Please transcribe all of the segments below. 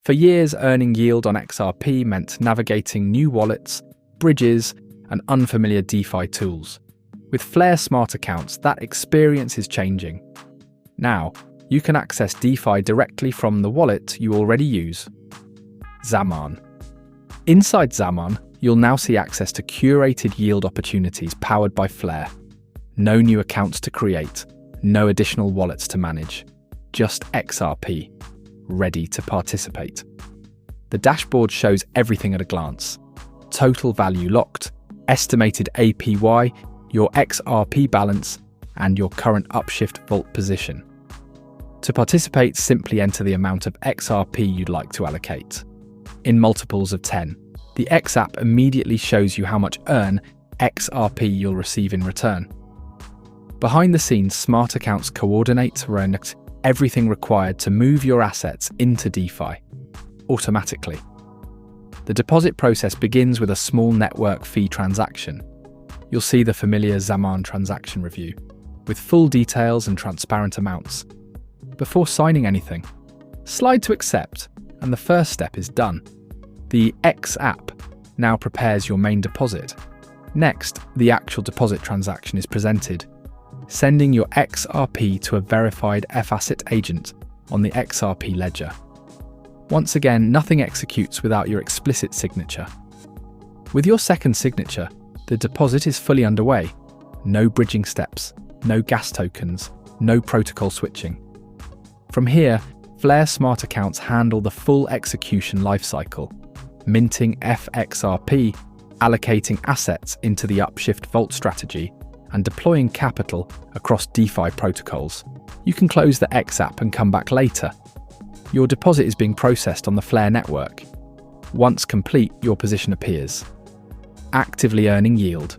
For years, earning yield on XRP meant navigating new wallets, bridges, and unfamiliar DeFi tools. With Flare Smart Accounts, that experience is changing. Now, you can access DeFi directly from the wallet you already use. Xaman. Inside Xaman, you'll now see access to curated yield opportunities powered by Flare. No new accounts to create, no additional wallets to manage. Just XRP, ready to participate. The dashboard shows everything at a glance. Total value locked, estimated APY, your XRP balance, and your current Upshift vault position. To participate, simply enter the amount of XRP you'd like to allocate. In multiples of 10, the X app immediately shows you how much XRP you'll receive in return. Behind the scenes, smart accounts coordinate around everything required to move your assets into DeFi automatically. The deposit process begins with a small network fee transaction. You'll see the familiar Xaman transaction review, with full details and transparent amounts. Before signing anything, slide to accept, and the first step is done. The X app now prepares your main deposit. Next, the actual deposit transaction is presented, sending your XRP to a verified F-Asset agent on the XRP ledger. Once again, nothing executes without your explicit signature. With your second signature, the deposit is fully underway. No bridging steps, no gas tokens, no protocol switching. From here, Flare Smart Accounts handle the full execution lifecycle, minting XRP, allocating assets into the Upshift vault strategy, and deploying capital across DeFi protocols. You can close the X app and come back later. Your deposit is being processed on the Flare network. Once complete, your position appears. Actively earning yield.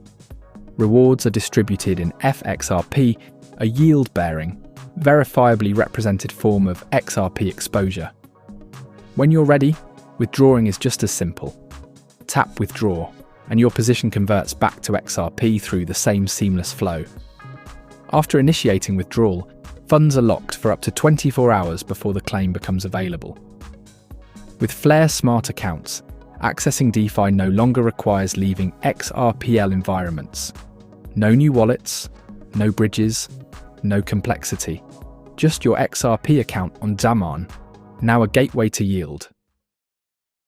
Rewards are distributed in XRP, a yield-bearing, verifiably represented form of XRP exposure. When you're ready, withdrawing is just as simple. Tap Withdraw, and your position converts back to XRP through the same seamless flow. After initiating withdrawal, funds are locked for up to 24 hours before the claim becomes available. With Flare Smart Accounts, accessing DeFi no longer requires leaving XRPL environments. No new wallets, no bridges, no complexity. Just your XRP account on Xaman, now a gateway to yield.